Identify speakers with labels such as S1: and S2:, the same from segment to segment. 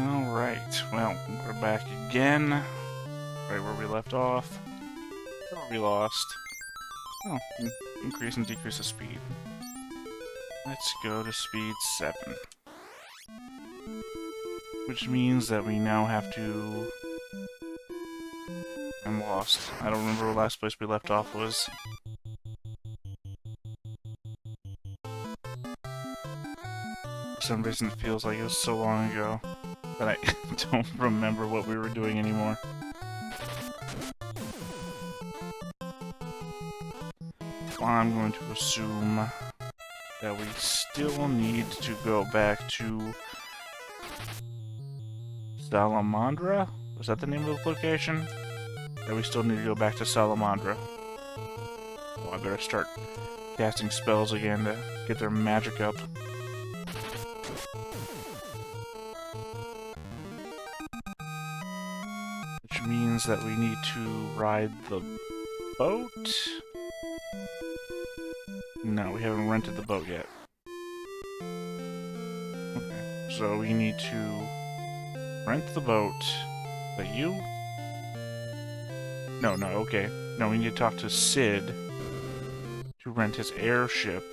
S1: Alright, well, we're back again. Right where we left off. Where we lost. Oh, increase and decrease the speed. Let's go to speed 7. Which means that we now have to... I'm lost. I don't remember where the last place we left off was. For some reason it feels like it was so long ago that I don't remember what we were doing anymore. Well, I'm going to assume that we still need to go back to Salamandra? Was that the name of the location? That we still need to go back to Salamandra. Well, I better start casting spells again to get their magic up. Which means that we need to ride the boat? No, we haven't rented the boat yet. Okay, so we need to rent the boat. Is that you? No, okay. No, we need to talk to Sid to rent his airship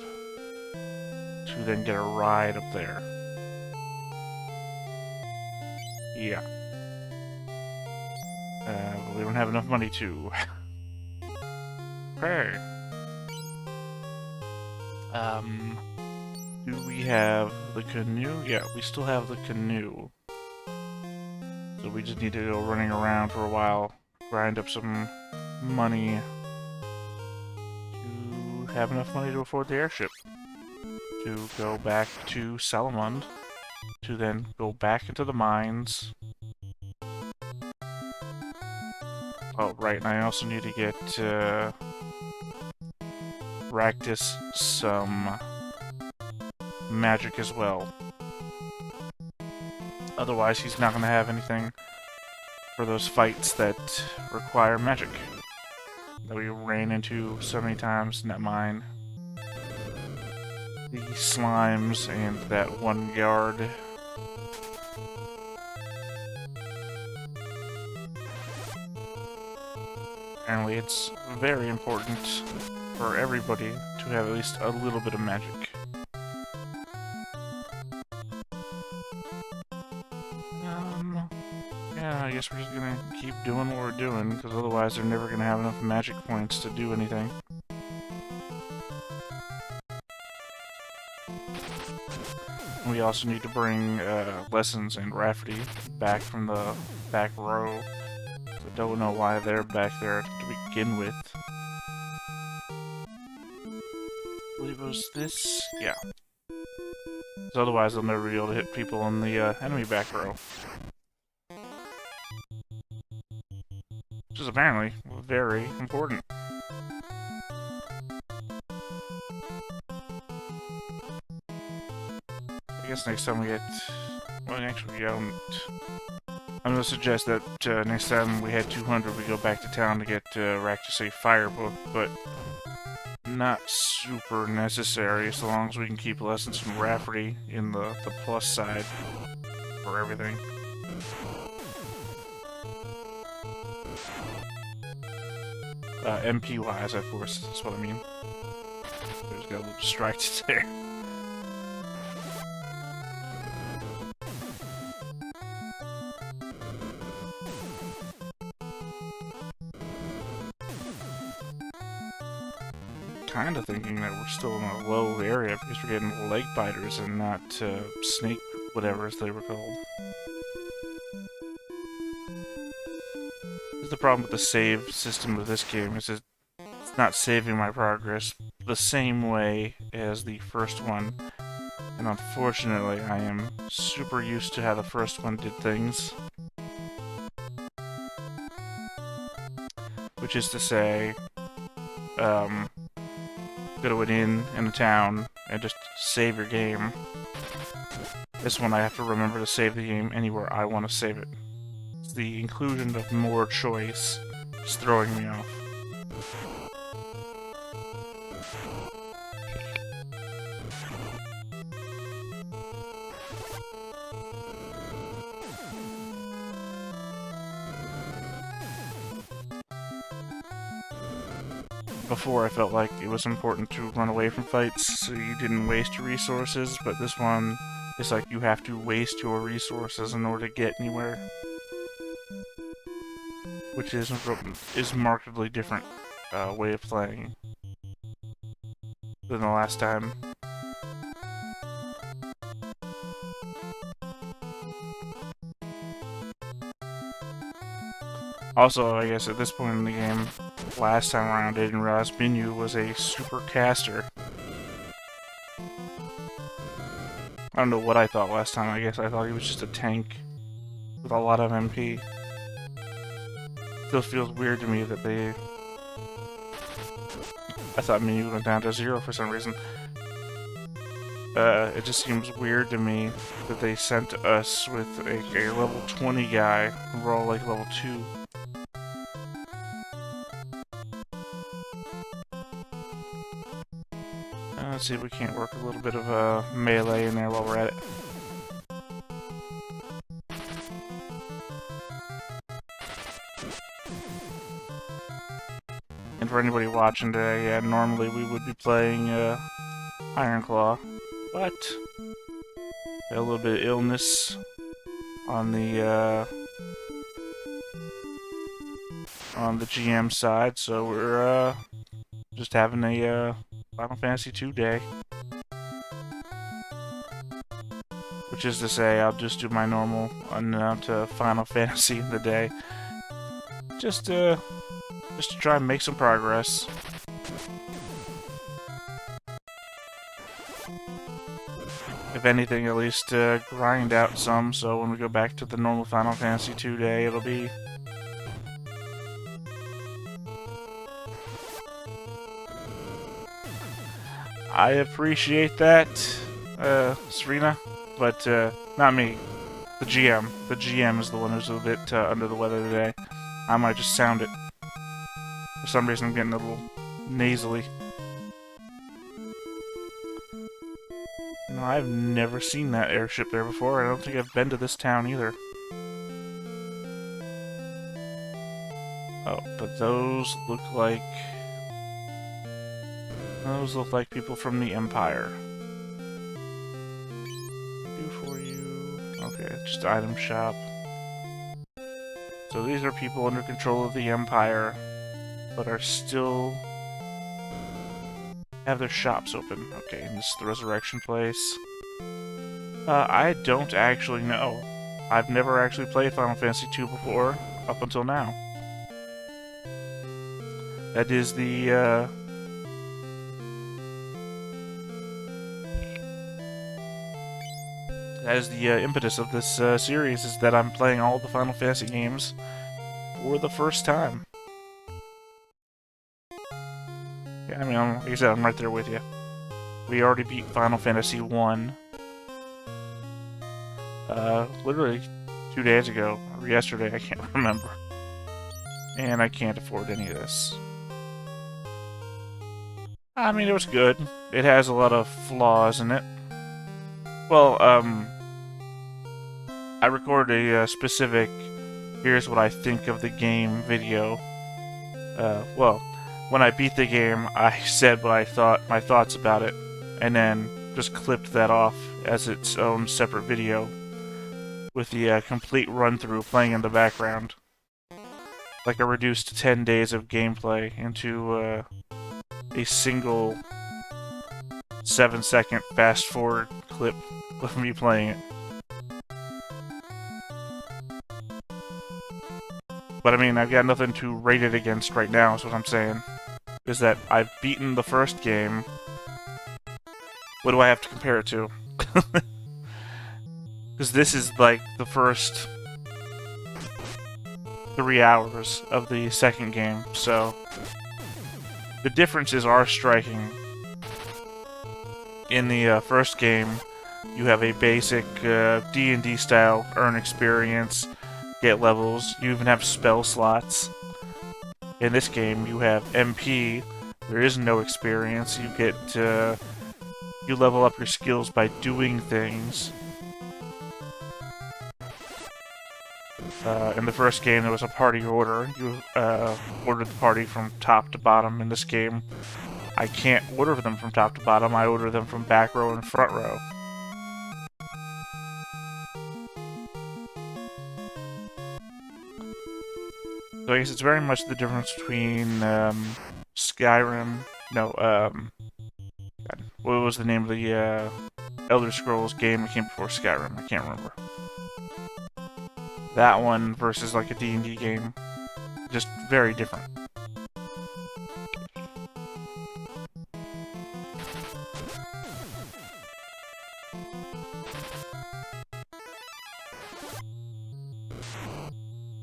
S1: to then get a ride up there. Yeah. But we don't have enough money to. Okay. Do we have the canoe? Yeah, we still have the canoe. So we just need to go running around for a while, grind up some money to have enough money to afford the airship. To go back to Salamand, to then go back into the mines. Oh, right, and I also need to get Raktus some magic as well. Otherwise, he's not going to have anything for those fights that require magic. That we ran into so many times in that mine. The slimes and that one guard. Apparently it's very important for everybody to have at least a little bit of magic. Yeah, I guess we're just gonna keep doing what we're doing, because otherwise they're never gonna have enough magic points to do anything. We also need to bring Lessons and Rafferty back from the back row. So I don't know why they're back there to begin with. I believe it was this? Yeah. Because otherwise they'll never be able to hit people in the enemy back row. Which is apparently very important. I guess next time we get... Well, actually, we don't... I'm going to suggest that next time we had 200, we go back to town to get Raktus a fire book, but not super necessary, so long as we can keep Lessons from Rafferty in the plus side for everything. MP-wise, of course, that's what I mean. I just got a little distracted there. Kinda thinking that we're still in a low area because we're getting leg biters and not snake whatever as they were called. The problem with the save system of this game is it's not saving my progress the same way as the first one, and unfortunately I am super used to how the first one did things. Which is to say, go to an inn in a town and just save your game. This one I have to remember to save the game anywhere I want to save it. It's the inclusion of more choice is throwing me off. Before, I felt like it was important to run away from fights so you didn't waste your resources, but this one is like you have to waste your resources in order to get anywhere. Which is markedly different way of playing than the last time. Also, I guess at this point in the game, last time around, I didn't realize Minyu was a super caster. I don't know what I thought last time. I guess I thought he was just a tank with a lot of MP. Still feels weird to me that they... I thought Minyu went down to 0 for some reason. It just seems weird to me that they sent us with a level 20 guy, and we're all like level 2. Let's see if we can't work a little bit of melee in there while we're at it. And for anybody watching today, yeah, normally we would be playing Ironclaw, but got a little bit of illness on the GM side, so we're just having a Final Fantasy II day. Which is to say, I'll just do my normal unannounced Final Fantasy in the day. Just to try and make some progress. If anything, at least grind out some, so when we go back to the normal Final Fantasy II day, it'll be... I appreciate that, Serena, but not me. The GM. The GM is the one who's a bit under the weather today. I might just sound it. For some reason, I'm getting a little nasally. You know, I've never seen that airship there before. I don't think I've been to this town either. Oh, but those look like... Those look like people from the Empire. Do for you... Okay, just item shop. So these are people under control of the Empire, but are still... have their shops open. Okay, and this is the Resurrection place. I don't actually know. I've never actually played Final Fantasy II before, up until now. That is the, That is the impetus of this series, is that I'm playing all the Final Fantasy games for the first time. Yeah, I mean, like I said, I'm right there with you. We already beat Final Fantasy I. Literally 2 days ago, or yesterday, I can't remember. And I can't afford any of this. I mean, it was good. It has a lot of flaws in it. Well, I recorded a specific here's what I think of the game video. Well, when I beat the game, I said what I thought, my thoughts about it, and then just clipped that off as its own separate video with the complete run-through playing in the background. Like I reduced 10 days of gameplay into a single 7-second fast-forward clip of me playing it. But I mean, I've got nothing to rate it against right now, is what I'm saying. Is that I've beaten the first game. What do I have to compare it to? Because this is like the first 3 hours of the second game, so the differences are striking. In the first game, you have a basic D&D style earn experience, get levels. You even have spell slots. In this game, you have MP. There is no experience. You get you level up your skills by doing things. In the first game, there was a party order. You ordered the party from top to bottom. In this game, I can't order them from top to bottom. I order them from back row and front row. So I guess it's very much the difference between Skyrim. No, God, what was the name of the Elder Scrolls game that came before Skyrim? I can't remember. That one versus like a D&D game. Just very different.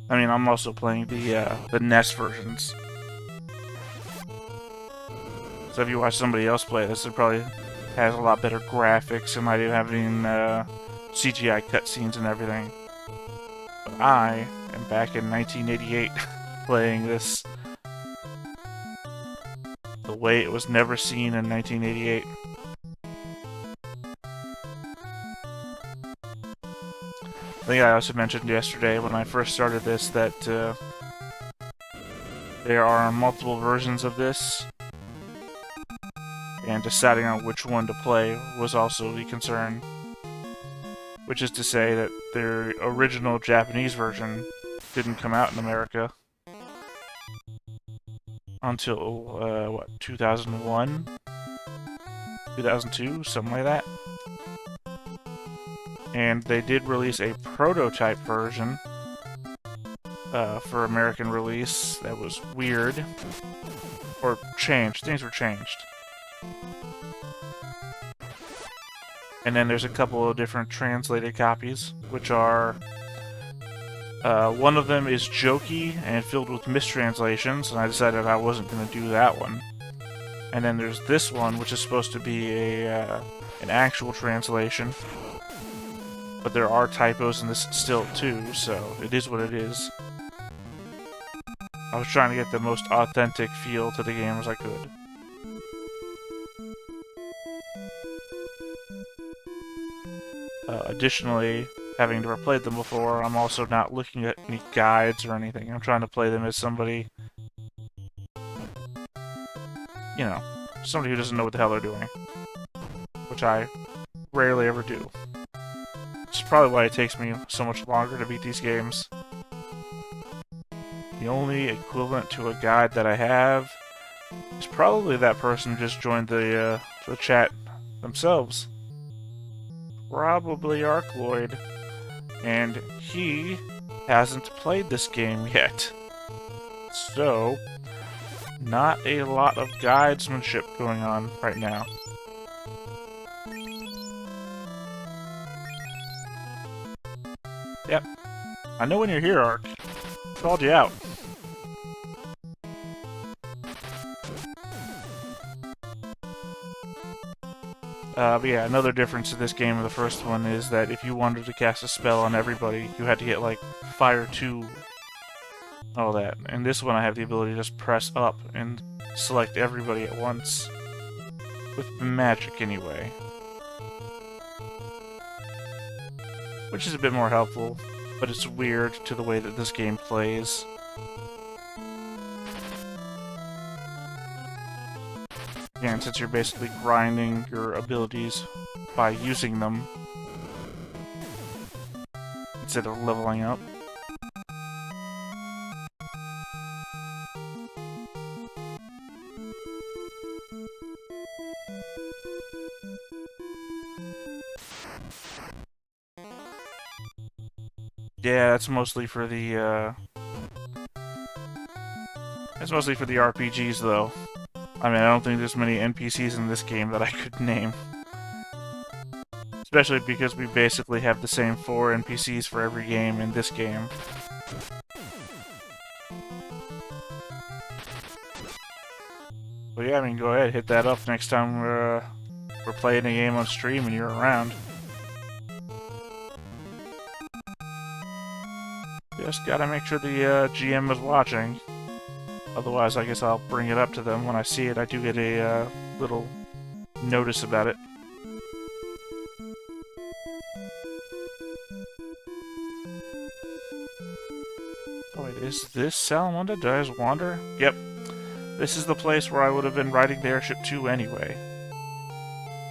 S1: I mean, I'm also playing the NES versions. So if you watch somebody else play this, it probably has a lot better graphics and might even have CGI cutscenes and everything. But I am back in 1988 playing this the way it was never seen in 1988. I think I also mentioned yesterday when I first started this that there are multiple versions of this, and deciding on which one to play was also the concern. Which is to say that the original Japanese version didn't come out in America until, what, 2001? 2002? Something like that. And they did release a prototype version for American release that was weird. Or changed. Things were changed. And then there's a couple of different translated copies, which are... one of them is jokey and filled with mistranslations, and I decided I wasn't going to do that one. And then there's this one, which is supposed to be an actual translation. But there are typos in this still, too, so it is what it is. I was trying to get the most authentic feel to the game as I could. Additionally, having never played them before, I'm also not looking at any guides or anything. I'm trying to play them as somebody, you know, somebody who doesn't know what the hell they're doing. Which I rarely ever do. It's probably why it takes me so much longer to beat these games. The only equivalent to a guide that I have is probably that person who just joined the chat themselves. Probably Arcloid. And he hasn't played this game yet. So, not a lot of guidesmanship going on right now. Yep. I know when you're here, Ark. Called you out. But yeah, another difference to this game and the first one is that if you wanted to cast a spell on everybody, you had to get, like, Fire 2, all that. And this one I have the ability to just press up and select everybody at once. With magic, anyway. Which is a bit more helpful, but it's weird to the way that this game plays. And since you're basically grinding your abilities by using them instead of leveling up. Yeah, that's mostly for the RPGs, though. I mean, I don't think there's many NPCs in this game that I could name. Especially because we basically have the same 4 NPCs for every game in this game. But yeah, I mean, go ahead, hit that up next time we're playing a game on stream and you're around. Just gotta make sure the GM is watching. Otherwise, I guess I'll bring it up to them when I see it. I do get a little notice about it. Oh wait, is this Salamanda? Did I just wander? Yep. This is the place where I would have been riding the airship to anyway.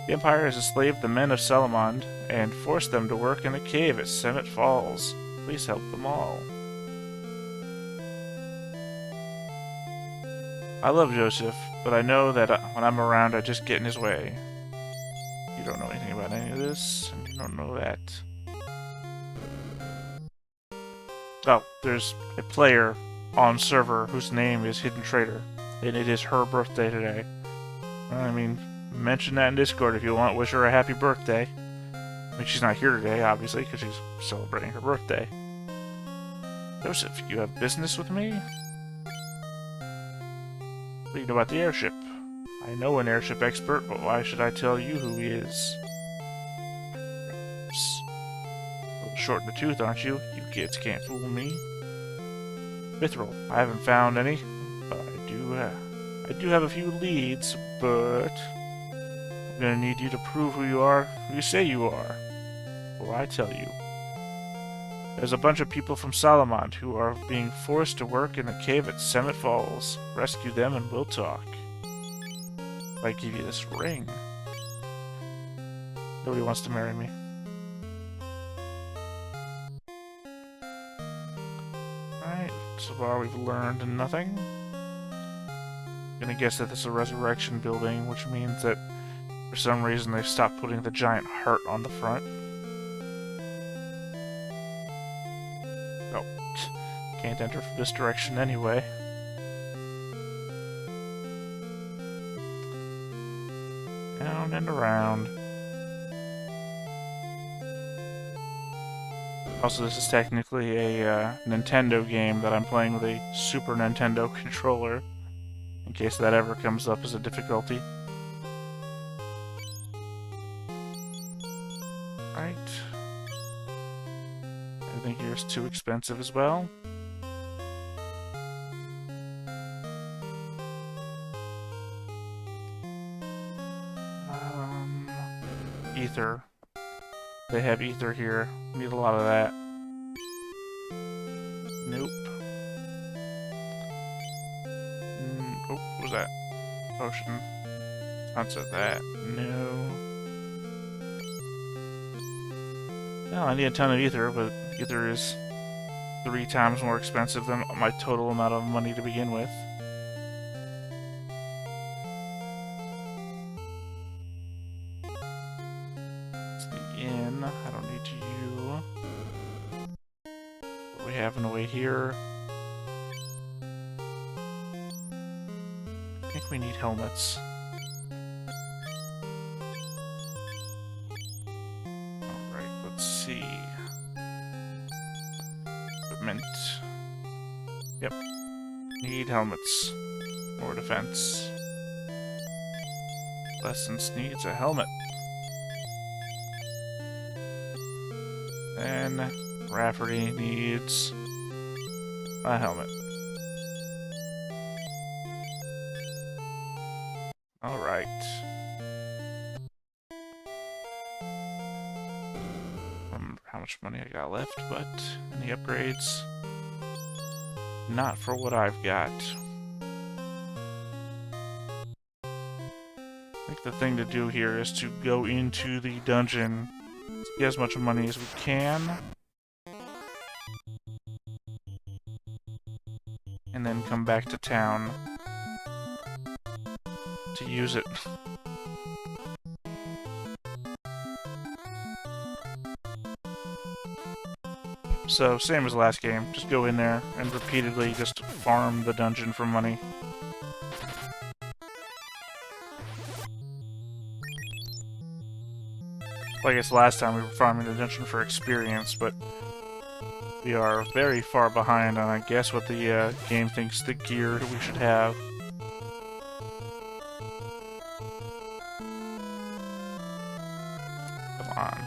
S1: The Empire has enslaved the men of Salamand and forced them to work in a cave at Summit Falls. Please help them all. I love Joseph, but I know that when I'm around, I just get in his way. You don't know anything about any of this, and you don't know that. Oh, there's a player on server whose name is Hidden Trader, and it is her birthday today. I mean, mention that in Discord if you want. Wish her a happy birthday. I mean, she's not here today, obviously, because she's celebrating her birthday. Joseph, you have business with me? What do you know about the airship? I know an airship expert, but why should I tell you who he is? A little short in the tooth, aren't you? You kids can't fool me. Mithril, I haven't found any, but I do have a few leads, but I'm gonna need you to prove who you are, who you say you are. Or I tell you. There's a bunch of people from Salamand who are being forced to work in a cave at Summit Falls. Rescue them and we'll talk. If I give you this ring. Nobody wants to marry me. Alright, so far we've learned nothing. I'm gonna guess that this is a resurrection building, which means that for some reason they stopped putting the giant heart on the front. Oh, can't enter from this direction anyway. Down and around. Also, this is technically a Nintendo game that I'm playing with a Super Nintendo controller, in case that ever comes up as a difficulty. Right. Everything here is too expensive as well. Ether. They have ether here. Need a lot of that. Nope. Oh, what was that? Potion. Answer that. No. Well, I need a ton of ether, but ether is 3 times more expensive than my total amount of money to begin with. I don't need you. What we have in the way here? I think we need helmets. Alright, let's see. Equipment. Yep. Need helmets. More defense. Lessons needs a helmet. And Rafferty needs a helmet. Alright. Remember how much money I got left, but any upgrades? Not for what I've got. I think the thing to do here is to go into the dungeon, get as much money as we can, and then come back to town to use it. So, same as last game, just go in there and repeatedly just farm the dungeon for money. Well, I guess last time we were farming the dungeon for experience, but we are very far behind on, I guess, what the game thinks the gear we should have. Come on.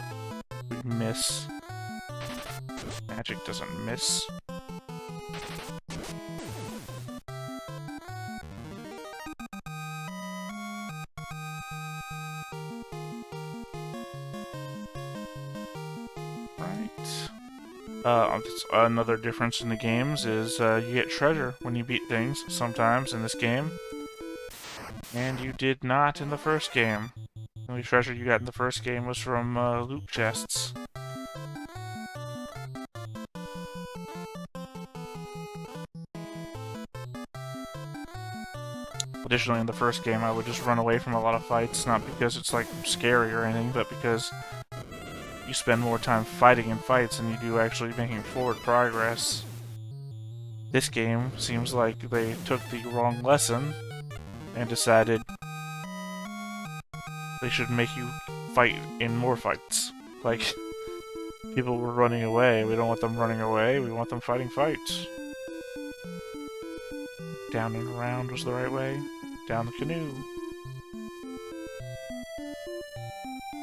S1: We miss. Magic doesn't miss. Another difference in the games is you get treasure when you beat things sometimes in this game. And you did not in the first game. The only treasure you got in the first game was from loot chests. Additionally, in the first game, I would just run away from a lot of fights, not because it's like scary or anything, but because you spend more time fighting in fights than you do actually making forward progress. This game seems like they took the wrong lesson and decided they should make you fight in more fights. Like, people were running away. We don't want them running away. We want them fighting fights. Down and around was the right way. Down the canoe.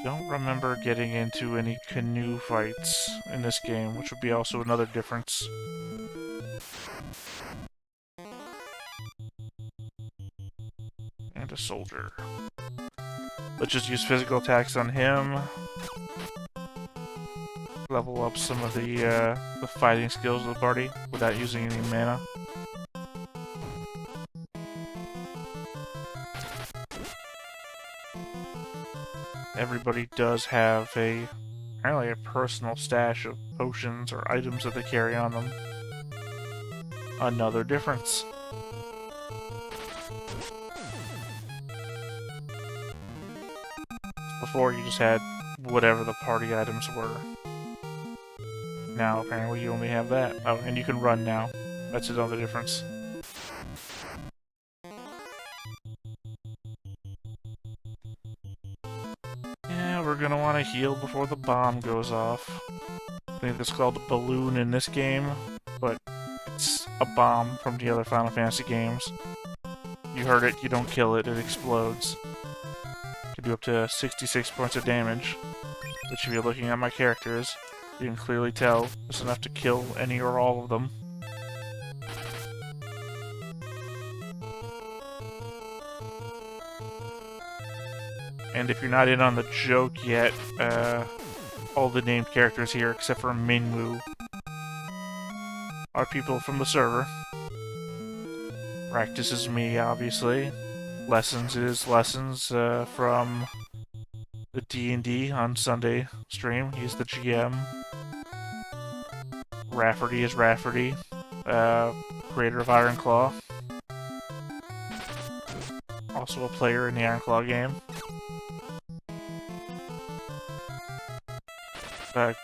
S1: Don't remember getting into any canoe fights in this game, which would be also another difference. And a soldier. Let's just use physical attacks on him. Level up some of the fighting skills of the party without using any mana. Everybody does have apparently a personal stash of potions or items that they carry on them. Another difference. Before you just had whatever the party items were. Now apparently you only have that. Oh, and you can run now. That's another difference. We're gonna want to heal before the bomb goes off. I think it's called a balloon in this game, but it's a bomb from the other Final Fantasy games. You heard it, you don't kill it, it explodes. Can do up to 66 points of damage, which if you're looking at my characters, you can clearly tell it's enough to kill any or all of them. And if you're not in on the joke yet, all the named characters here, except for Minwu, are people from the server. Raktus is me, obviously. Lessons is Lessons from the D&D on Sunday stream. He's the GM. Rafferty is Rafferty, creator of Ironclaw. Also a player in the Ironclaw game.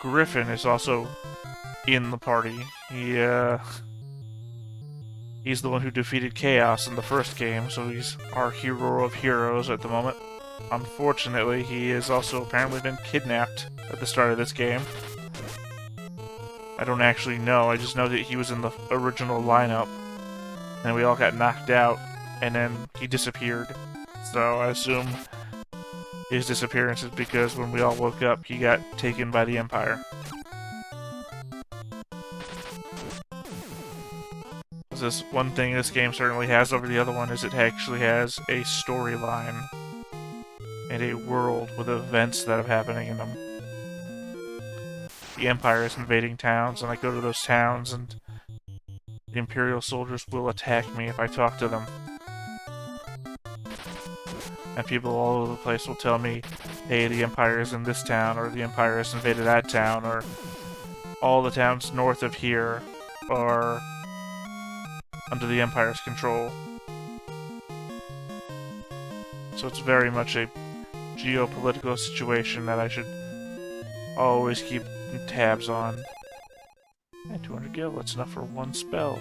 S1: Griffin is also in the party. He's the one who defeated Chaos in the first game, so he's our hero of heroes at the moment. Unfortunately, he has also apparently been kidnapped at the start of this game. I don't actually know, I just know that he was in the original lineup, and we all got knocked out, and then he disappeared. So I assume his disappearance is because when we all woke up, he got taken by the Empire. This one thing this game certainly has over the other one is it actually has a storyline and a world with events that are happening in them. The Empire is invading towns, and I go to those towns, and the Imperial soldiers will attack me if I talk to them. And people all over the place will tell me, hey, the Empire is in this town, or the Empire has invaded that town, or all the towns north of here are under the Empire's control. So it's very much a geopolitical situation that I should always keep tabs on. And 200 gil, that's enough for one spell.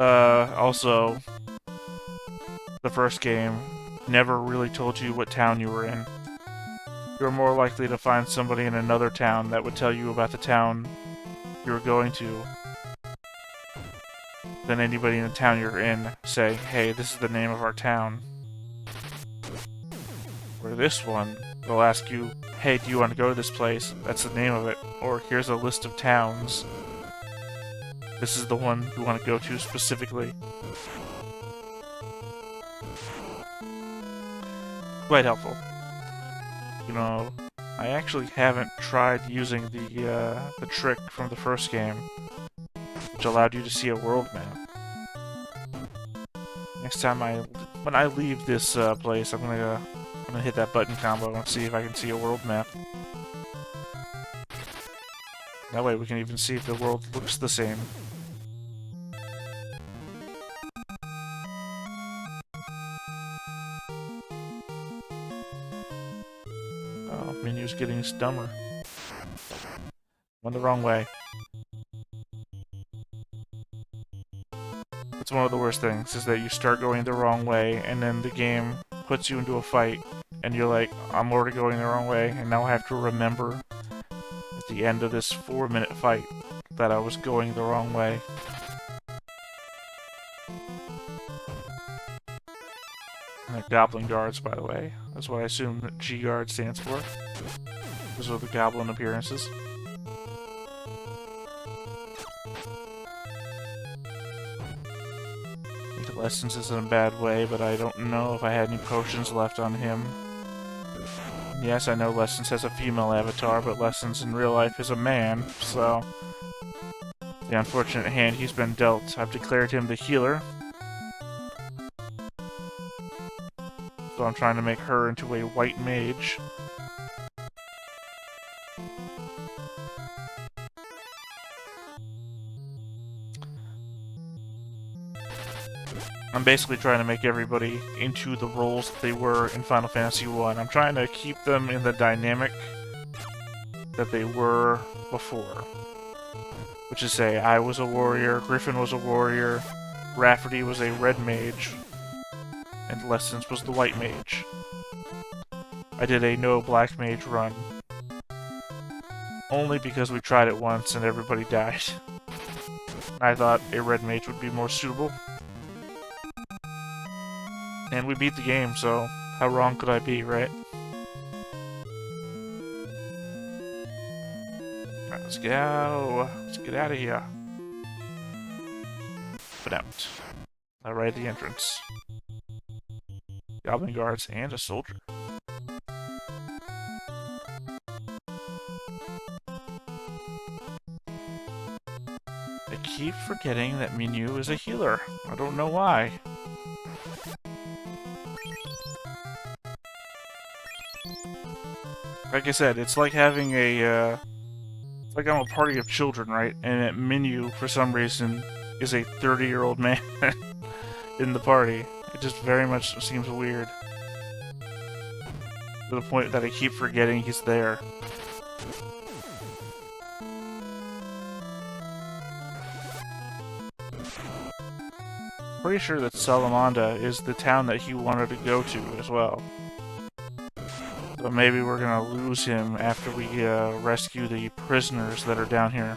S1: Also, the first game never really told you what town you were in. You were more likely to find somebody in another town that would tell you about the town you were going to than anybody in the town you're in saying, hey, this is the name of our town. Or this one, they'll ask you, hey, do you want to go to this place? That's the name of it. Or here's a list of towns. This is the one you want to go to specifically. quite helpful. You know, I actually haven't tried using the trick from the first game, which allowed you to see a world map. Next time when I leave this place, I'm gonna hit that button combo and see if I can see a world map. That way we can even see if the world looks the same. Oh, menu's getting dumber. Went the wrong way. It's one of the worst things, is that you start going the wrong way, and then the game puts you into a fight, and you're like, I'm already going the wrong way, and now I have to remember at the end of this 4-minute fight that I was going the wrong way. And they're Goblin Guards, by the way. That's what I assume that G-Guard stands for. Those are the goblin appearances. Lessons isn't a bad way, but I don't know if I had any potions left on him. Yes, I know Lessons has a female avatar, but Lessons in real life is a man, so... the unfortunate hand he's been dealt. I've declared him the healer. So I'm trying to make her into a white mage. I'm basically trying to make everybody into the roles that they were in Final Fantasy I. I'm trying to keep them in the dynamic that they were before. Which is say, I was a warrior, Griffin was a warrior, Rafferty was a red mage, and Lessons was the white mage. I did a no black mage run. Only because we tried it once and everybody died. I thought a red mage would be more suitable. And we beat the game, so how wrong could I be, right? Alright, let's go. Let's get out of here. But out. Right at the entrance. Goblin Guards and a soldier. I keep forgetting that Minu is a healer. I don't know why. Like I said, it's like having a, it's like I'm a party of children, right? And that Minu, for some reason, is a 30-year-old man in the party. It just very much seems weird. To the point that I keep forgetting he's there. Pretty sure that Salamanca is the town that he wanted to go to as well. So maybe we're gonna lose him after we rescue the prisoners that are down here.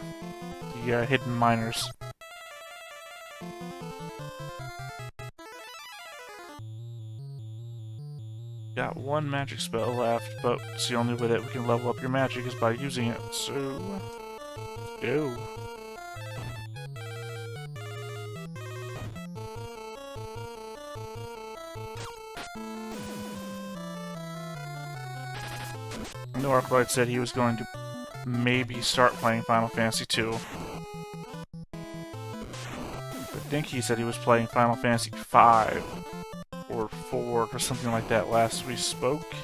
S1: The hidden miners. Got one magic spell left, but it's the only way that we can level up your magic is by using it, so... go. I know Arclight said he was going to maybe start playing Final Fantasy II. I think he said he was playing Final Fantasy V or 4 or something like that last we spoke.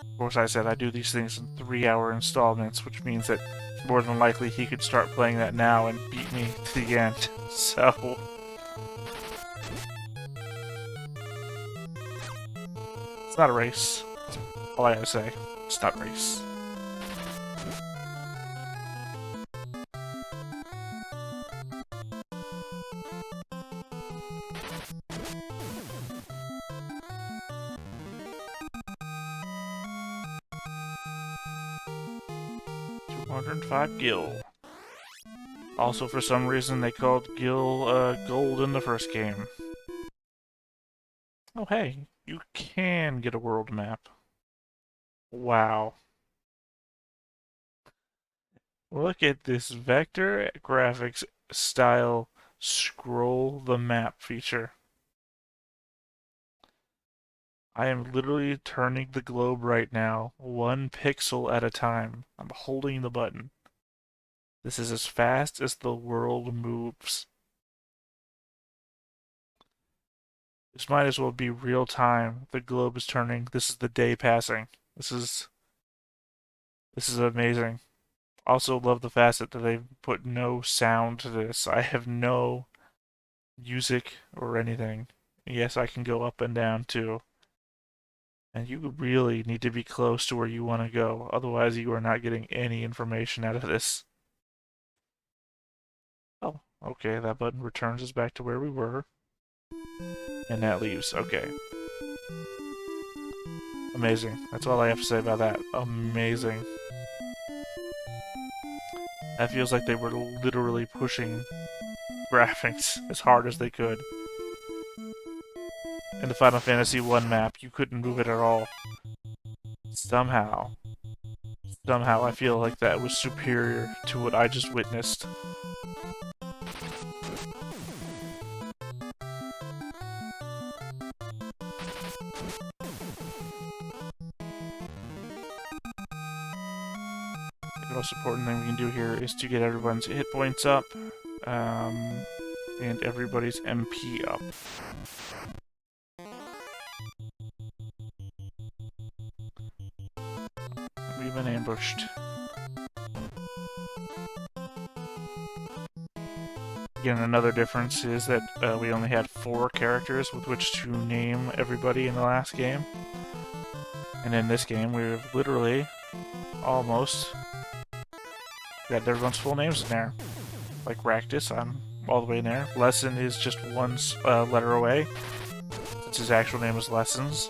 S1: Of course, I said I do these things in 3-hour installments, which means that more than likely he could start playing that now and beat me to the end. So... it's not a race. That's all I gotta say. It's not a race. $205 gil. Also, for some reason, they called gil gold in the first game. Oh, hey. You can get a world map. Wow. Look at this vector graphics style scroll the map feature. I am literally turning the globe right now, 1 pixel at a time. I'm holding the button. This is as fast as the world moves. This might as well be real time. The globe is turning. This is the day passing. This is amazing. Also love the facet that they've put no sound to this. I have no music or anything. Yes, I can go up and down too. And you really need to be close to where you want to go. Otherwise, you are not getting any information out of this. Oh, okay, that button returns us back to where we were. And that leaves. Okay. Amazing. That's all I have to say about that. Amazing. That feels like they were literally pushing graphics as hard as they could. In the Final Fantasy I map, you couldn't move it at all. Somehow, I feel like that was superior to what I just witnessed. The most important thing we can do here is to get everyone's hit points up, and everybody's MP up. We've been ambushed. Again, another difference is that we only had 4 characters with which to name everybody in the last game. And in this game, we've literally almost got everyone's full names in there. Like Raktus, I'm all the way in there. Lesson is just 1 letter away, since his actual name is Lessons.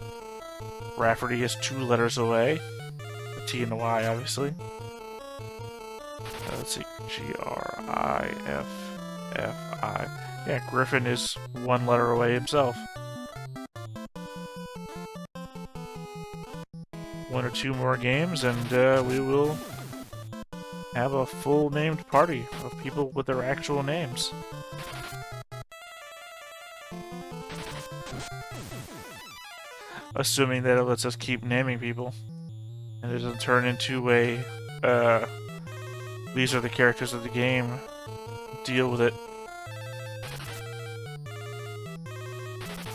S1: Rafferty is 2 letters away. The T and the Y, obviously. Let's see, G-R-I-F-F-I. Yeah, Griffin is 1 letter away himself. 1 or 2 more games, and we will have a full named party of people with their actual names. Assuming that it lets us keep naming people. And it doesn't turn into a, these are the characters of the game. Deal with it.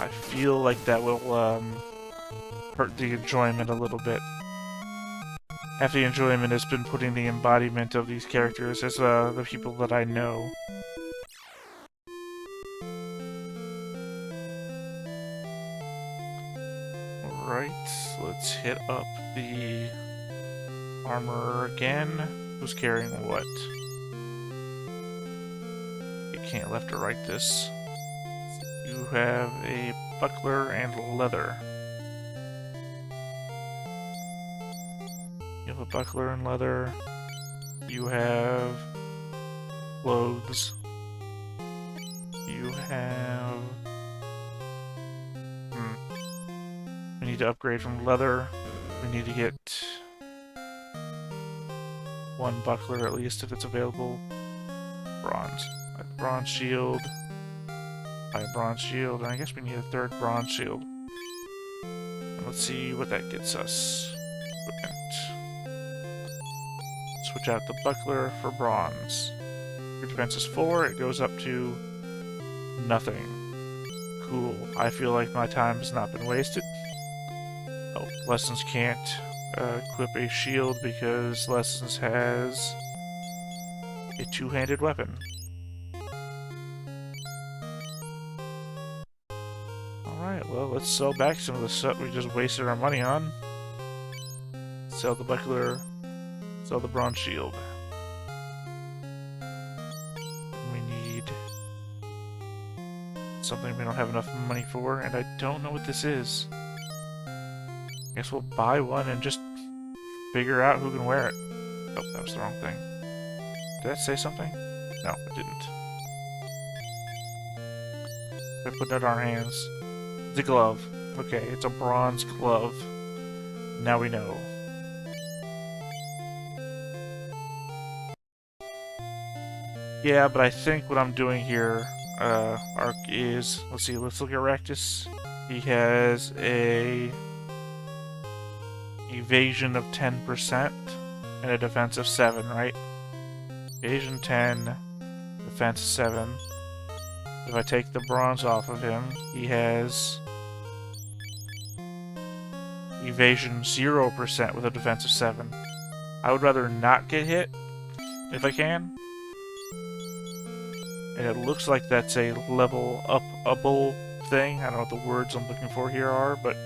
S1: I feel like that will, hurt the enjoyment a little bit. Half the enjoyment has been putting the embodiment of these characters as the people that I know. Alright, let's hit up the armor again. Who's carrying what? You can't left or right this. You have a buckler and leather. You have a buckler and leather. You have clothes. You have... We need to upgrade from leather. We need to get 1 buckler at least if it's available. Bronze. I have bronze shield. I have bronze shield, and I guess we need a 3rd bronze shield. And let's see what that gets us. Equipment. Switch out the buckler for bronze. Your defense is 4, it goes up to nothing. Cool. I feel like my time has not been wasted. Oh, Lessons can't equip a shield because Lessons has a 2-handed weapon. Alright, well, let's sell back some of the stuff we just wasted our money on. Sell the buckler, sell the bronze shield. We need something we don't have enough money for, and I don't know what this is. Guess we'll buy one and just figure out who can wear it. Oh, that was the wrong thing. Did that say something? No, it didn't. I put that on our hands. The glove. Okay, it's a bronze glove. Now we know. Yeah, but I think what I'm doing here, arc is... Let's see, let's look at Raktus. He has a evasion of 10% and a defense of 7, right? Evasion 10, defense 7. If I take the bronze off of him, he has evasion 0% with a defense of 7. I would rather not get hit, if I can. And it looks like that's a level upable thing. I don't know what the words I'm looking for here are, but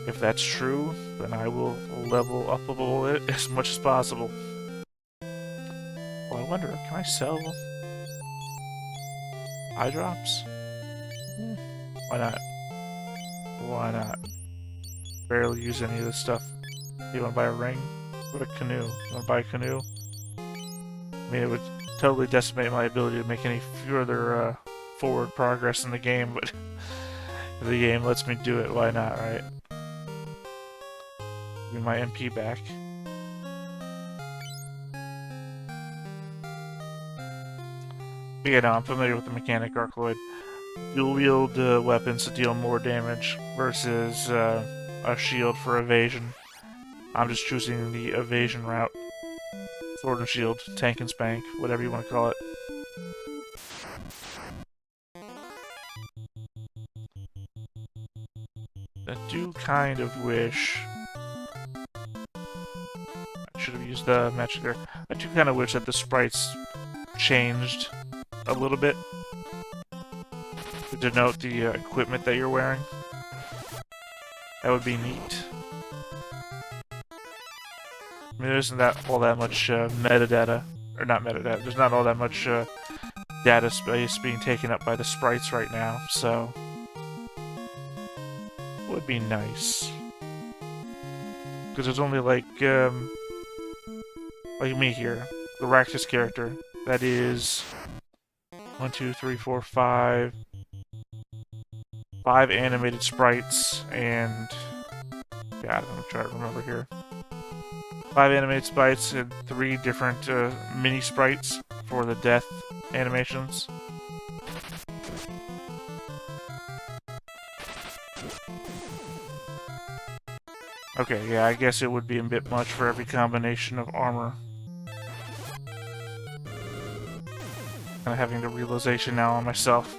S1: if that's true, then I will level upable it as much as possible. Well, I wonder, can I sell eye drops? Why not? Why not? Barely use any of this stuff. You wanna buy a ring? What a canoe. You wanna buy a canoe? I mean, it would totally decimate my ability to make any further forward progress in the game, but if the game lets me do it, why not, right? Give me my MP back. But yeah, no, I'm familiar with the mechanic Arcloid. Dual wield weapons to deal more damage versus a shield for evasion. I'm just choosing the evasion route. Sword and shield, tank and spank, whatever you want to call it. I do kind of wish... I should have used the magic there. I do kind of wish that the sprites changed a little bit to denote the equipment that you're wearing. That would be neat. I mean, there isn't all that much metadata, or not metadata, there's not all that much data space being taken up by the sprites right now, so it would be nice. Because there's only like me here, the Raktus character, that is 1, 2, 3, 4, 5 animated sprites, and God, I'm trying to remember here. 5 animated sprites and 3 different mini sprites for the death animations. Okay, yeah, I guess it would be a bit much for every combination of armor. Kind of having the realization now on myself.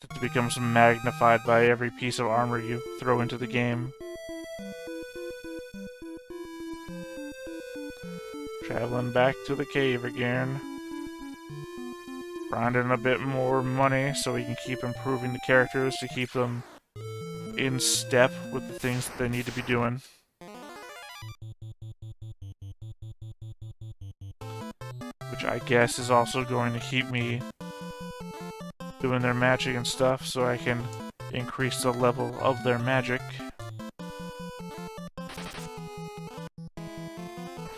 S1: It becomes magnified by every piece of armor you throw into the game. Traveling back to the cave again. Grinding a bit more money so we can keep improving the characters to keep them in step with the things that they need to be doing. Which I guess is also going to keep me doing their magic and stuff so I can increase the level of their magic.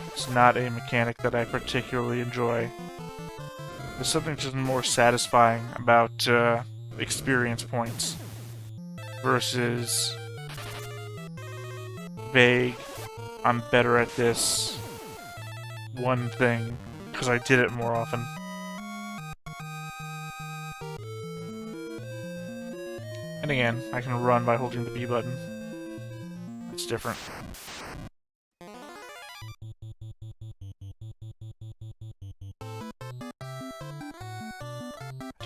S1: It's not a mechanic that I particularly enjoy. There's something just more satisfying about experience points versus vague, I'm better at this one thing because I did it more often. And again, I can run by holding the B button. It's different.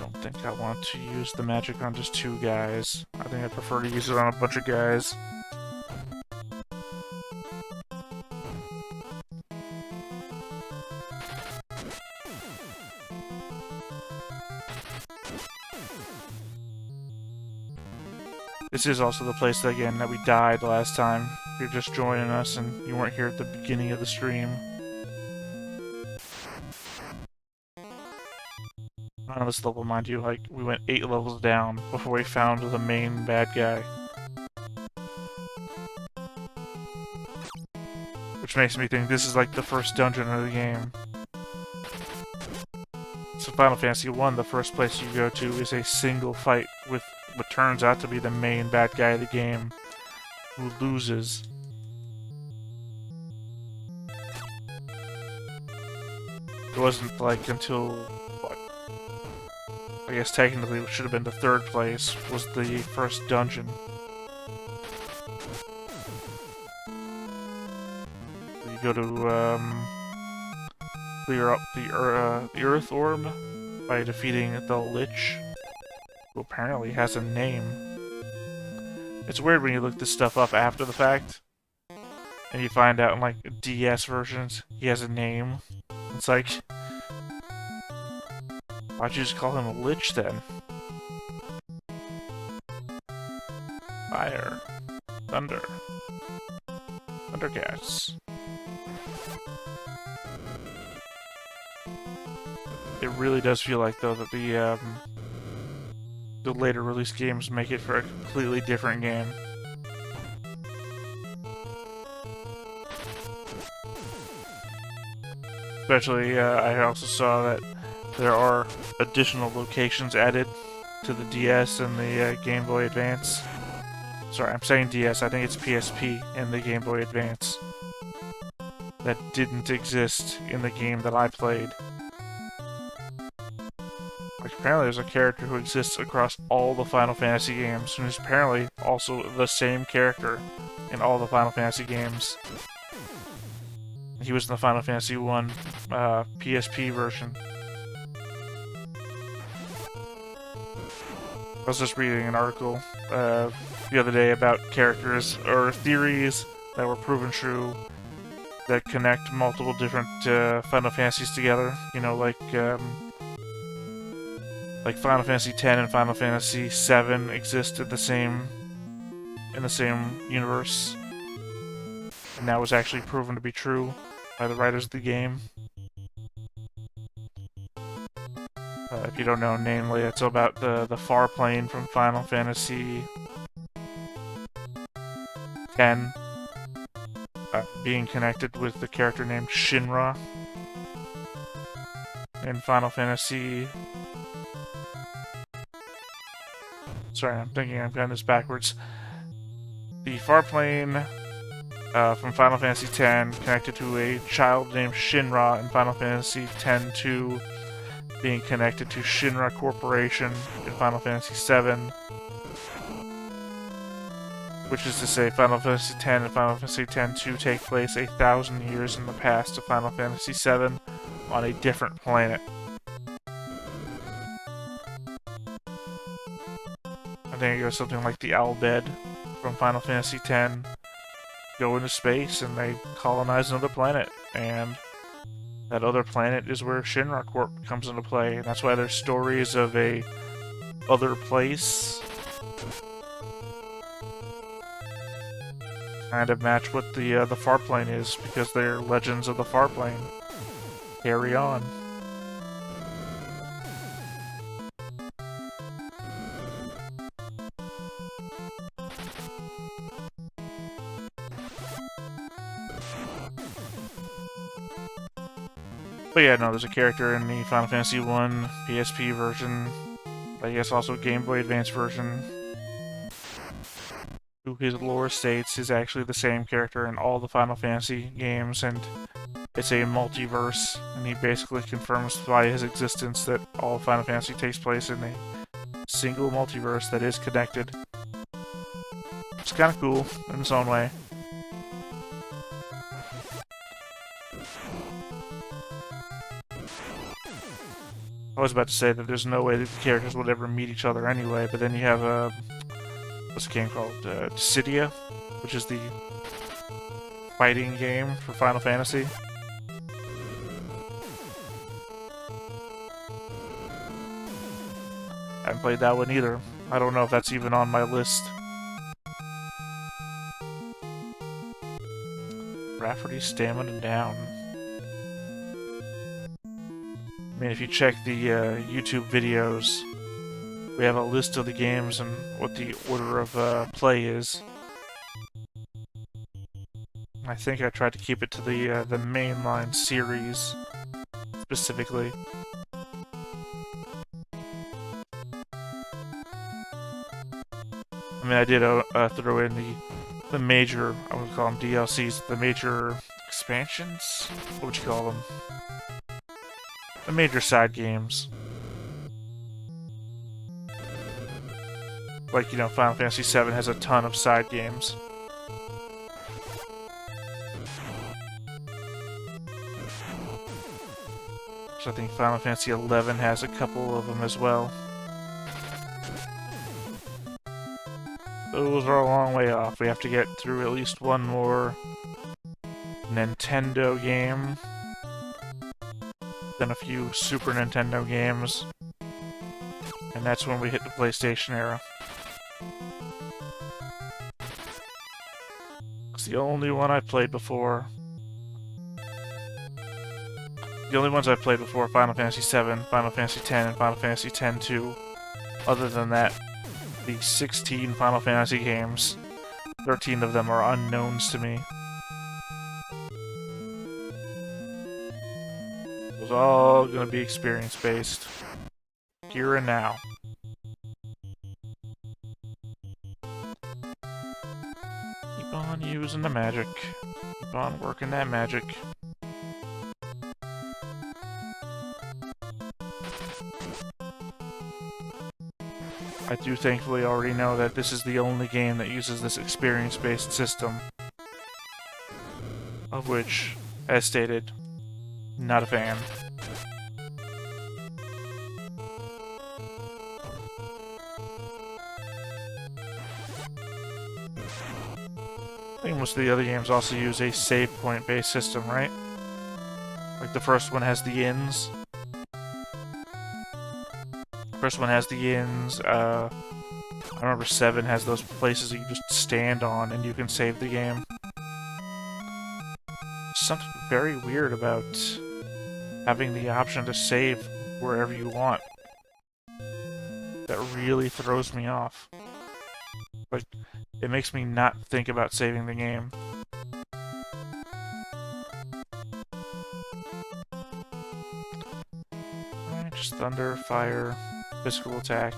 S1: I think I want to use the magic on just 2 guys. I think I prefer to use it on a bunch of guys. This is also the place, again, that we died last time. You're just joining us and you weren't here at the beginning of the stream. On this level, mind you, like, we went 8 levels down before we found the main bad guy. Which makes me think this is like the first dungeon of the game. So Final Fantasy I, the first place you go to is a single fight with what turns out to be the main bad guy of the game, who loses. It wasn't like until, what, I guess technically it should have been the third place, was the first dungeon. You go to clear up the Earth Orb by defeating the Lich, who apparently has a name. It's weird when you look this stuff up after the fact, and you find out in like DS versions he has a name. It's like, why'd you just call him a Lich then? Fire. Thunder. Thundercats. It really does feel like, though, that the later release games make it for a completely different game. Especially, I also saw that there are additional locations added to the DS and the Game Boy Advance. Sorry, I'm saying DS, I think it's PSP and the Game Boy Advance. That didn't exist in the game that I played. Like, apparently there's a character who exists across all the Final Fantasy games, and is apparently also the same character in all the Final Fantasy games. He was in the Final Fantasy I PSP version. I was just reading an article the other day about characters or theories that were proven true that connect multiple different Final Fantasies together. You know, like Final Fantasy X and Final Fantasy VII exist in the same universe, and that was actually proven to be true by the writers of the game. If you don't know, namely, it's about the far plane from Final Fantasy X being connected with the character named Shinra in Final Fantasy. Sorry, I'm thinking I've gotten this backwards. The far plane from Final Fantasy X connected to a child named Shinra in Final Fantasy X-2, being connected to Shinra Corporation in Final Fantasy VII, which is to say Final Fantasy X and Final Fantasy X-2 take place 1,000 years in the past of Final Fantasy VII on a different planet. I think it was something like the Albed from Final Fantasy X go into space and they colonize another planet, and that other planet is where Shinra Corp comes into play, and that's why there's stories of a other place kind of match what the far plane is, because they're legends of the far plane. Carry on. But yeah, no, there's a character in the Final Fantasy I PSP version, I guess also Game Boy Advance version, who his lore states is actually the same character in all the Final Fantasy games, and it's a multiverse, and he basically confirms by his existence that all of Final Fantasy takes place in a single multiverse that is connected. It's kind of cool in its own way. I was about to say that there's no way that the characters would ever meet each other anyway, but then you have what's the game called? Dissidia, which is the fighting game for Final Fantasy. I haven't played that one either. I don't know if that's even on my list. Rafferty's stamina down. I mean, if you check the YouTube videos, we have a list of the games and what the order of play is. I think I tried to keep it to the mainline series, specifically. I mean, I did throw in the major, I would call them DLCs, the major expansions? What would you call them? The major side games. Like, you know, Final Fantasy VII has a ton of side games. So I think Final Fantasy XI has a couple of them as well. Those are a long way off. We have to get through at least one more Nintendo game, then a few Super Nintendo games, and that's when we hit the PlayStation era. It's the only one I've played before. The only ones I've played before are Final Fantasy VII, Final Fantasy X, and Final Fantasy X-2. Other than that, the 16 Final Fantasy games, 13 of them are unknowns to me. It was all going to be experience-based. Here and now. Keep on using the magic. Keep on working that magic. I do thankfully already know that this is the only game that uses this experience-based system. Of which, as stated, not a fan. I think most of the other games also use a save point-based system, right? Like the first one has the inns. I remember 7 has those places that you just stand on and you can save the game. Something very weird about having the option to save wherever you want. That really throws me off. Like, it makes me not think about saving the game. Alright, just thunder, fire, physical attack.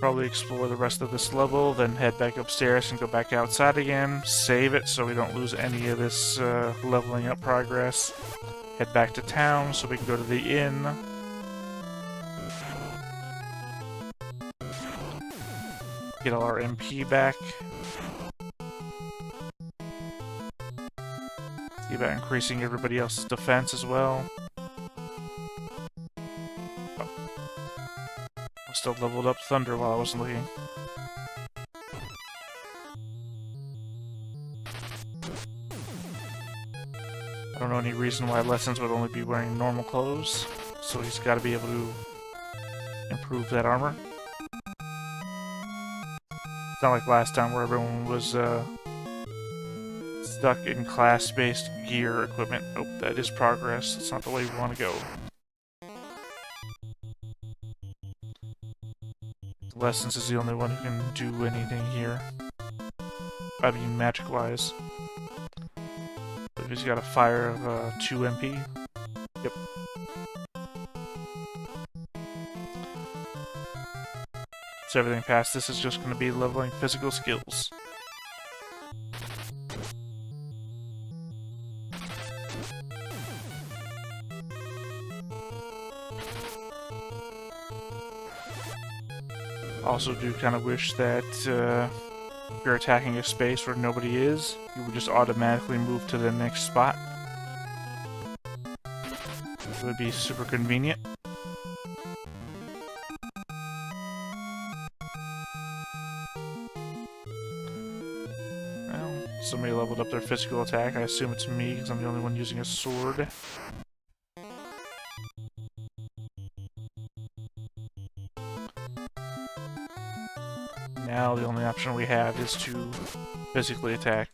S1: Probably explore the rest of this level, then head back upstairs and go back outside again. Save it so we don't lose any of this leveling up progress. Head back to town so we can go to the inn. Get all our MP back. See about increasing everybody else's defense as well. Still leveled up Thunder while I wasn't looking. I don't know any reason why Lessons would only be wearing normal clothes, so he's got to be able to improve that armor. It's not like last time where everyone was stuck in class-based gear equipment. Oh, that is progress. That's not the way we want to go. Lessons is the only one who can do anything here. I mean, magic-wise. But he's got a fire of 2 MP. Yep. So everything past this is just going to be leveling physical skills. Also do kind of wish that if you're attacking a space where nobody is, you would just automatically move to the next spot. It would be super convenient. Well, somebody leveled up their physical attack. I assume it's me because I'm the only one using a sword. Now the only option we have is to physically attack.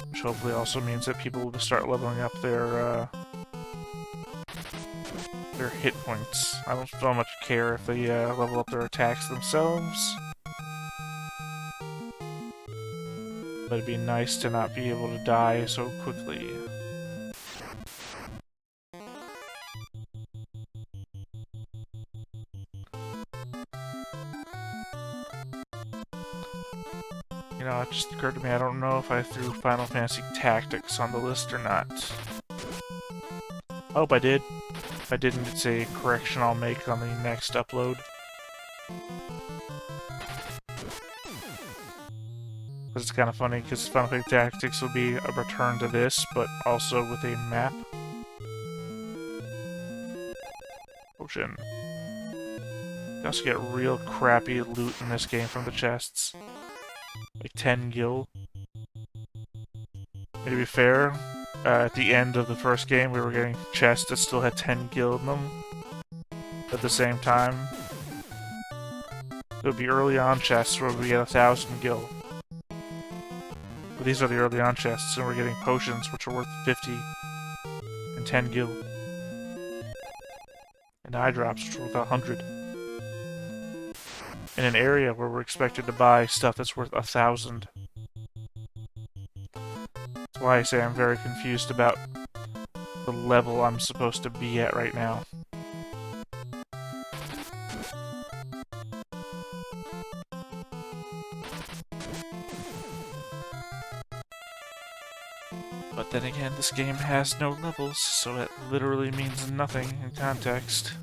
S1: Which hopefully also means that people will start leveling up their hit points. I don't so much care if they level up their attacks themselves. But it'd be nice to not be able to die so quickly. You know, it just occurred to me, I don't know if I threw Final Fantasy Tactics on the list or not. I hope I did. If I didn't, it's a correction I'll make on the next upload. Because it's kind of funny, because Final Fantasy Tactics will be a return to this, but also with a map. Potion. You also get real crappy loot in this game from the chests. Like 10 gil. To be fair, at the end of the first game we were getting chests that still had 10 gil in them. At the same time. It would be early on chests where we get 1,000 gil. But these are the early on chests, and we're getting potions which are worth 50 and 10 gil. And eye drops which are worth 100. In an area where we're expected to buy stuff that's worth 1,000. That's why I say I'm very confused about the level I'm supposed to be at right now. But then again, this game has no levels, so it literally means nothing in context.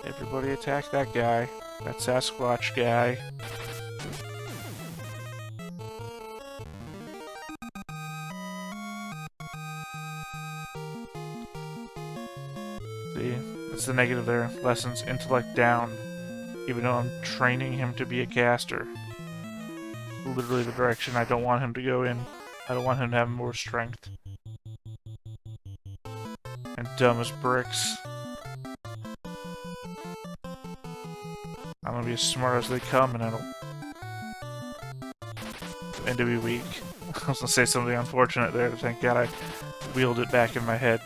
S1: Everybody attack that guy. That Sasquatch guy. See, that's the negative there. Lessons intellect down. Even though I'm training him to be a caster. Literally the direction I don't want him to go in. I don't want him to have more strength. And dumb as bricks. I'm gonna be as smart as they come, and to be weak. I was gonna say something unfortunate there, but thank God I wheeled it back in my head.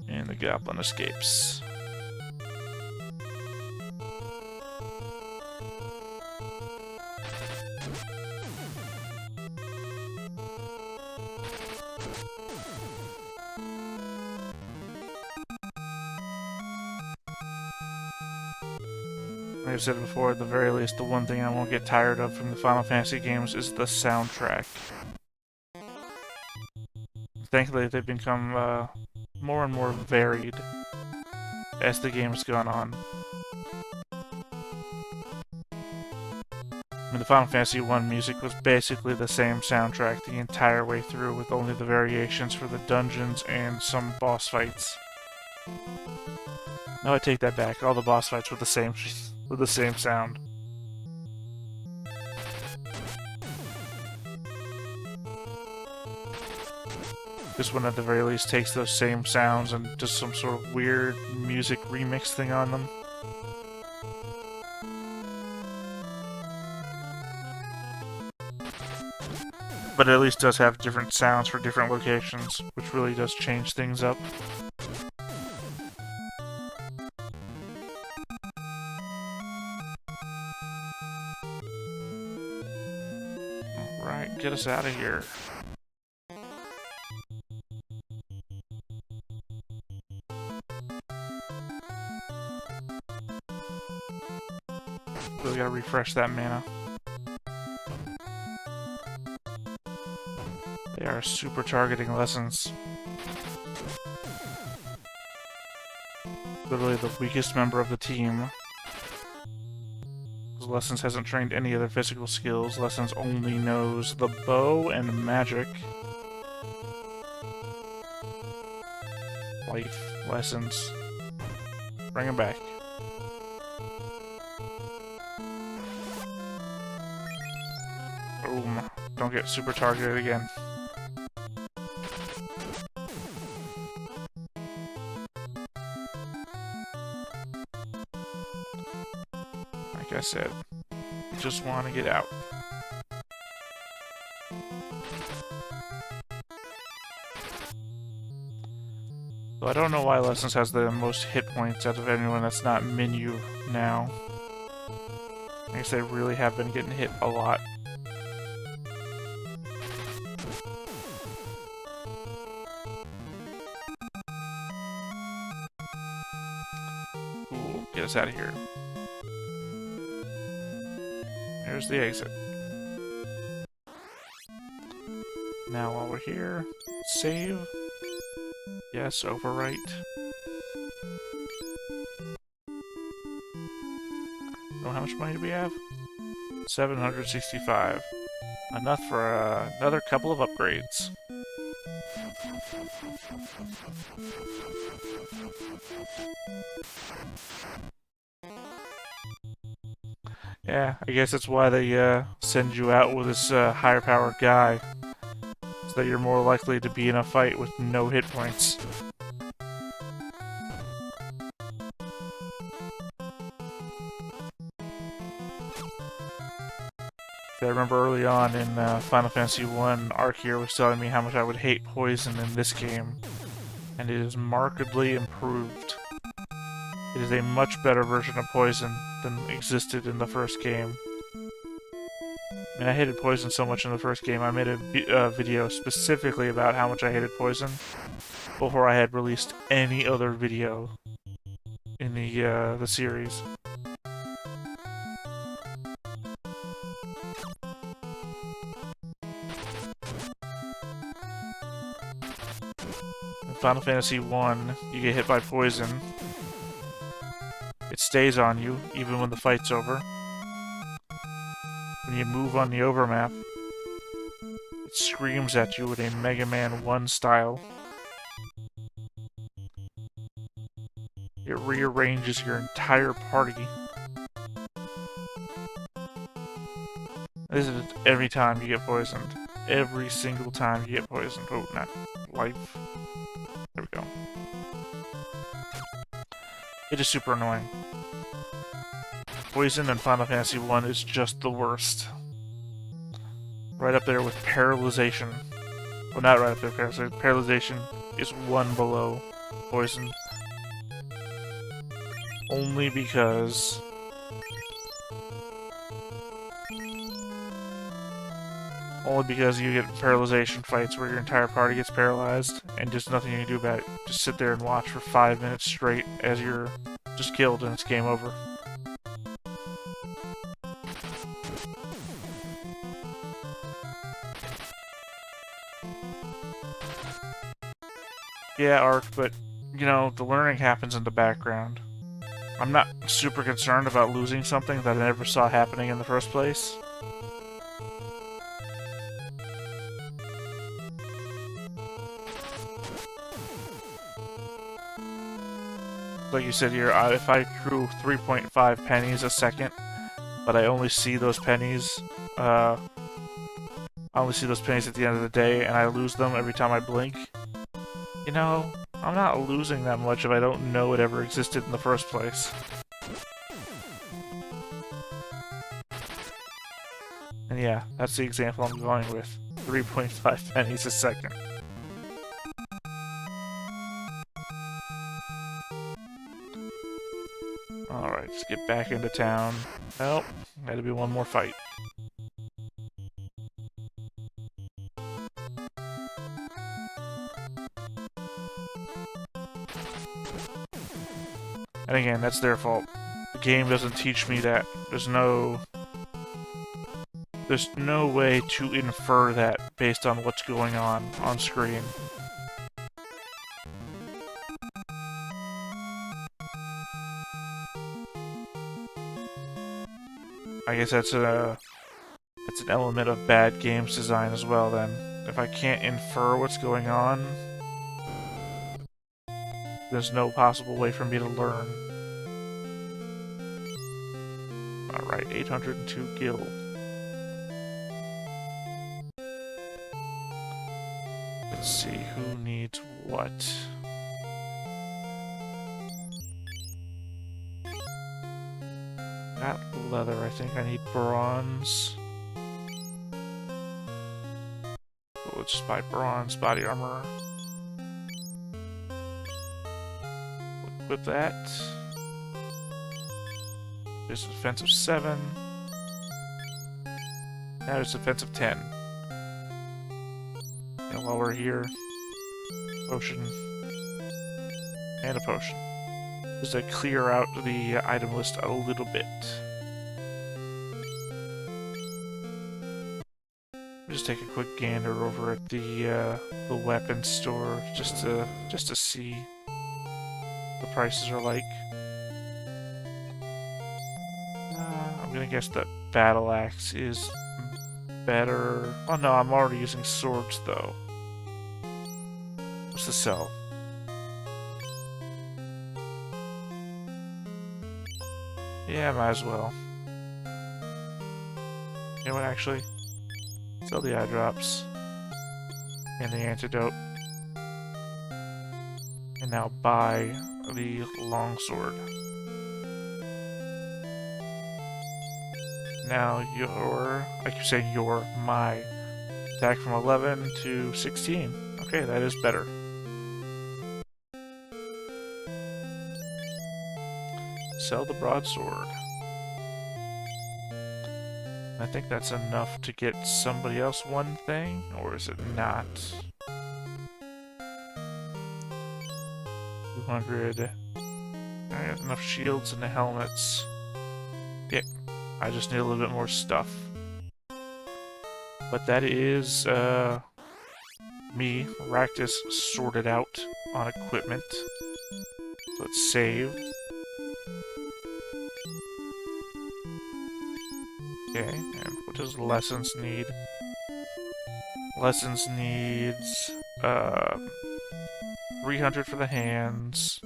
S1: And the goblin escapes. Like I've said before, at the very least, the one thing I won't get tired of from the Final Fantasy games is the soundtrack. Thankfully, they've become more and more varied as the game's gone on. I mean, the Final Fantasy I music was basically the same soundtrack the entire way through, with only the variations for the dungeons and some boss fights. No, I take that back. All the boss fights were the same with the same sound. This one, at the very least, takes those same sounds and does some sort of weird music remix thing on them. But it at least does have different sounds for different locations, which really does change things up. Alright, get us out of here. Really gotta refresh that mana. They are super targeting lessons. Literally the weakest member of the team. Lessons hasn't trained any other physical skills. Lessons only knows the bow and magic. Life lessons. Bring him back. Boom. Don't get super targeted again. Like I said, just want to get out. So I don't know why Lessons has the most hit points out of anyone that's not Minu now. I guess they really have been getting hit a lot. get us out of here. Here's the exit. Now while we're here, save. Yes, overwrite. Oh, how much money do we have? 765. Enough for another couple of upgrades. Yeah, I guess that's why they send you out with this higher powered guy. So that you're more likely to be in a fight with no hit points. I remember early on in Final Fantasy I, Arceer was telling me how much I would hate poison in this game, and it is markedly improved. It is a much better version of poison than existed in the first game. I mean, I hated poison so much in the first game, I made a video specifically about how much I hated poison before I had released any other video in the series. In Final Fantasy I, you get hit by poison. It stays on you, even when the fight's over. When you move on the overmap, it screams at you in a Mega Man 1 style. It rearranges your entire party. This is every time you get poisoned. Every single time you get poisoned. Oh, not life. There we go. It is super annoying. Poison in Final Fantasy I is just the worst. Right up there with paralyzation. Well, not right up there with paralyzation. Paralyzation is one below poison. Only because you get paralyzation fights where your entire party gets paralyzed and just nothing you can do about it. Just sit there and watch for 5 minutes straight as you're just killed and it's game over. Yeah, Ark, but, you know, the learning happens in the background. I'm not super concerned about losing something that I never saw happening in the first place. Like you said here, if I accrue 3.5 pennies a second, but I only see those pennies, at the end of the day, and I lose them every time I blink, you know, I'm not losing that much if I don't know it ever existed in the first place. And yeah, that's the example I'm going with. 3.5 pennies a second. Alright, let's get back into town. Nope, gotta be one more fight. And again, that's their fault. The game doesn't teach me that. There's no way to infer that based on what's going on screen. I guess that's an element of bad games design as well, then. If I can't infer what's going on, there's no possible way for me to learn. Alright, 802 gil. Let's see, who needs what? Got leather, I think I need bronze. So let's just buy bronze body armor. Equip that. There's defensive 7. Now there's defensive 10. And while we're here, potion. And a potion. just to clear out the item list a little bit. Just take a quick gander over at the weapons store just to see what the prices are like. I'm gonna guess that battle axe is better. Oh no, I'm already using swords though. What's the sell? Yeah, might as well. You know what, actually? Sell the eye drops. And the antidote. And now buy the longsword. Now I keep saying my attack from 11 to 16. Okay, that is better. Sell the broadsword. I think that's enough to get somebody else one thing, or is it not? 200. I have enough shields and the helmets. Yeah, I just need a little bit more stuff. But that is, me, Raktus, sorted out on equipment. So it's saved. Okay, and what does lessons need? Lessons needs 300 for the hands.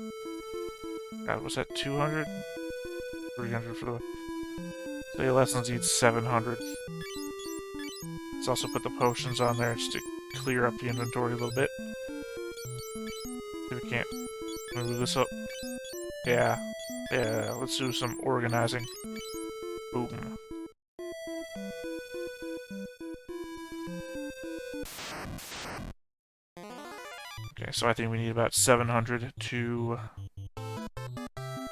S1: God, was that 200? 300 for the... So yeah, lessons needs 700. Let's also put the potions on there just to clear up the inventory a little bit. See if we can't move this up. Yeah, let's do some organizing. Boom. Okay, so I think we need about 700 to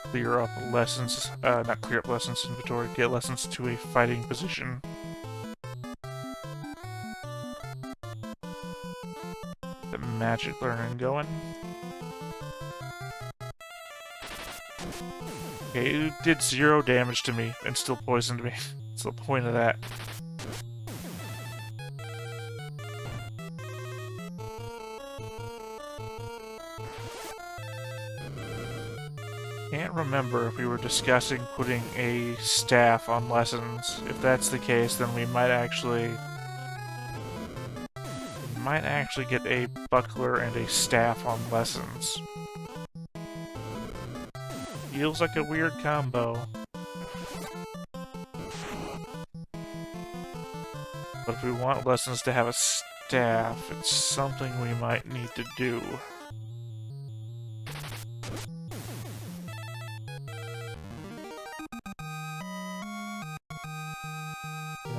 S1: clear up lessons, not clear up lessons inventory, get lessons to a fighting position. The magic learning going. Okay, it did 0 damage to me and still poisoned me. What's the point of that? Can't remember if we were discussing putting a staff on lessons. If that's the case, then we might actually get a buckler and a staff on lessons. Feels like a weird combo. But if we want lessons to have a staff, it's something we might need to do.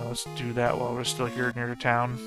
S1: Let's do that while we're still here near town.